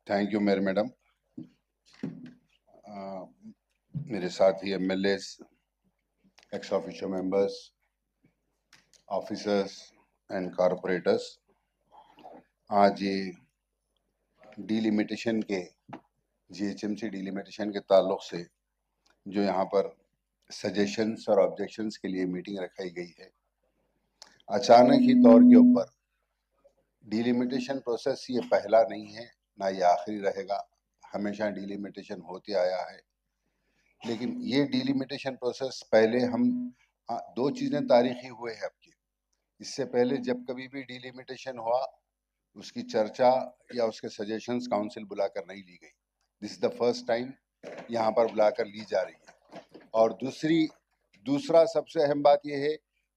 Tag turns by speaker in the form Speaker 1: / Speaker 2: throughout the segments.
Speaker 1: Thank you mayor madam. मेरे साथी MLA, ex officio members, officers and corporators, आज ये डिलिमिटेशन के जीएचएमसी डिलिमिटेशन के ताल्लुक से जो यहाँ पर सजेशंस और ऑब्जेक्शंस के लिए मीटिंग रखाई गई है, अचानक ही तौर के ऊपर डिलिमिटेशन प्रोसेस ये पहला नहीं है, ना ये आखिरी रहेगा। हमेशा डिलिमिटेशन होते आया है, लेकिन ये डिलिमिटेशन प्रोसेस पहले हम दो चीज़ें तारीखी हुए हैं आपकी। इससे पहले जब कभी भी डिलिमिटेशन हुआ, उसकी चर्चा या उसके सजेशंस काउंसिल बुलाकर नहीं ली गई। This is the first time यहाँ पर बुलाकर ली जा रही है। और दूसरा सबसे अहम बात यह है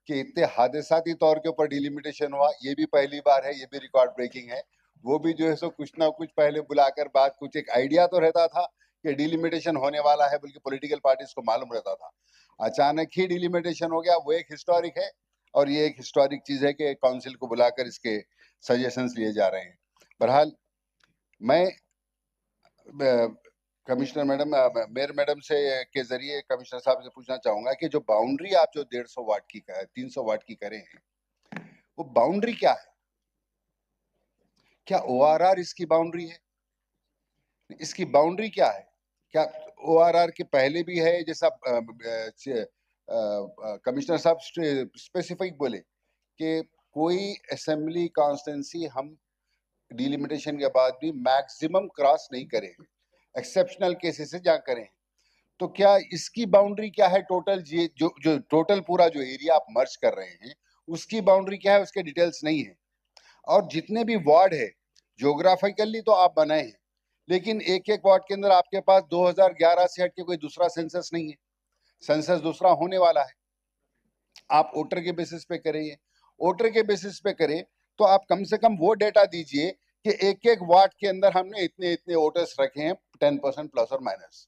Speaker 1: कि इतने हादसाती तौर के ऊपर डिलिमिटेशन हुआ, ये भी पहली बार है, ये भी रिकॉर्ड ब्रेकिंग है। वो भी जो है सो कुछ ना कुछ पहले बुलाकर बात, कुछ एक आइडिया तो रहता था कि डिलिमिटेशन होने वाला है, बल्कि पॉलिटिकल पार्टीज को मालूम रहता था। अचानक ही डिलिमिटेशन हो गया, वो एक हिस्टोरिक है। और ये एक हिस्टोरिक चीज है कि काउंसिल को बुलाकर इसके सजेशंस लिए जा रहे हैं। बहरहाल मैं कमिश्नर मैडम, मेयर मैडम से के जरिए कमिश्नर साहब से पूछना चाहूंगा कि जो बाउंड्री आप जो 150 वाट की 300 वाट की करे हैं, वो बाउंड्री क्या है? क्या ओआरआर इसकी बाउंड्री है? इसकी बाउंड्री क्या है? क्या ओआरआर के पहले भी है, जैसा कमिश्नर साहब स्पेसिफिक बोले कि कोई असेंबली कॉन्स्टिट्यूंसी हम डिलिमिटेशन के बाद भी मैक्सिमम क्रॉस नहीं करें, एक्सेप्शनल केसेस से जहाँ करें। तो क्या इसकी बाउंड्री क्या है? टोटल जो टोटल पूरा जो एरिया आप मर्ज कर रहे हैं, उसकी बाउंड्री क्या है? उसके डिटेल्स नहीं है। और जितने भी वार्ड है, ज्योग्राफिकली तो आप बनाए हैं, लेकिन एक एक वार्ड के अंदर आपके पास 2011 से हट के कोई दूसरा सेंसस नहीं है। सेंसस दूसरा होने वाला है। आप वोटर के बेसिस पे करें, वोटर के बेसिस पे करें तो आप कम से कम वो डेटा दीजिए कि एक एक वार्ड के अंदर हमने इतने इतने वोटर्स रखे हैं, 10% प्लस और माइनस।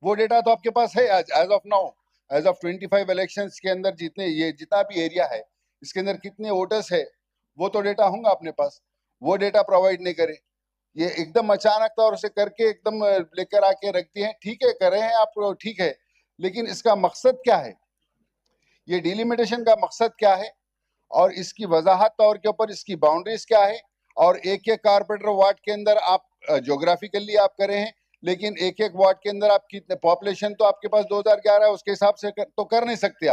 Speaker 1: वो डेटा तो आपके पास है as of now, as of 25 elections के अंदर जितना भी एरिया है, इसके अंदर कितने वोटर्स है, वो तो डेटा होगा अपने पास। वो डेटा प्रोवाइड नहीं करे, ये एकदम अचानक तौर से करके एकदम लेकर आके रखती हैं। ठीक है, कर रहे हैं आप, ठीक है, लेकिन इसका मकसद क्या है? ये डिलिमिटेशन का मकसद क्या है? और इसकी वजाहत तौर के ऊपर इसकी बाउंड्रीज क्या है? और एक एक कारपोरेटर वार्ड के अंदर आप ज्योग्राफिकली आप करे हैं, लेकिन एक एक वार्ड के अंदर आप कितने पॉपुलेशन तो आपके पास 2011 है, उसके हिसाब से तो कर नहीं सकते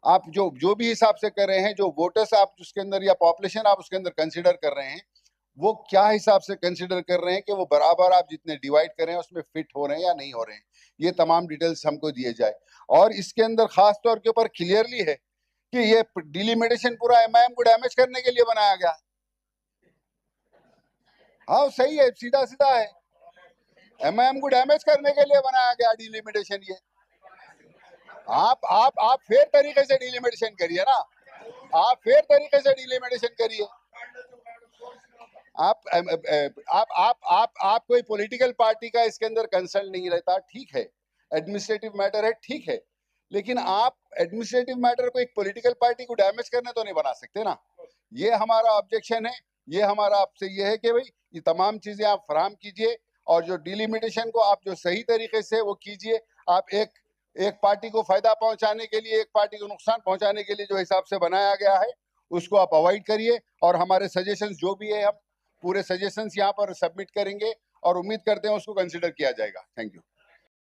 Speaker 1: आप जो भी हिसाब से कर रहे हैं, जो वोटर्स आप उसके अंदर या पॉपुलेशन आप उसके अंदर कंसिडर कर रहे हैं, वो क्या हिसाब से कंसिडर कर रहे हैं कि वो बराबर आप जितने डिवाइड कर रहे हैं उसमें फिट हो रहे हैं या नहीं हो रहे हैं। ये तमाम डिटेल्स हमको दिए जाए। और इसके अंदर खास तौर के ऊपर क्लियरली है कि ये डिलिमिटेशन पूरा एमआईएम को डैमेज करने के लिए बनाया गया। हाँ सही है, सीधा सीधा है, एमआईएम को डैमेज करने के लिए बनाया गया डिलिमिटेशन। ये आप फेयर तरीके से डिलिमिटेशन करिए ना, आप फेयर तरीके से डिलिमिटेशन करिए। आप कोई पॉलिटिकल पार्टी का इसके अंदर कंसर्न नहीं रहता, ठीक है, एडमिनिस्ट्रेटिव मैटर है, ठीक है, लेकिन आप एडमिनिस्ट्रेटिव मैटर को एक पॉलिटिकल पार्टी को डैमेज करने तो नहीं बना सकते ना। ये हमारा ऑब्जेक्शन है। ये हमारा आपसे ये है कि भाई ये तमाम चीजें आप फराहम कीजिए, और जो डिलिमिटेशन को आप जो सही तरीके से वो कीजिए। आप एक पार्टी को फायदा पहुंचाने के लिए, एक पार्टी को नुकसान पहुंचाने के लिए जो हिसाब से बनाया गया है, उसको आप अवॉइड करिए। और हमारे सजेशंस जो भी है, हम पूरे सजेशंस यहाँ पर सबमिट करेंगे और उम्मीद करते हैं उसको कंसिडर किया जाएगा। Thank you.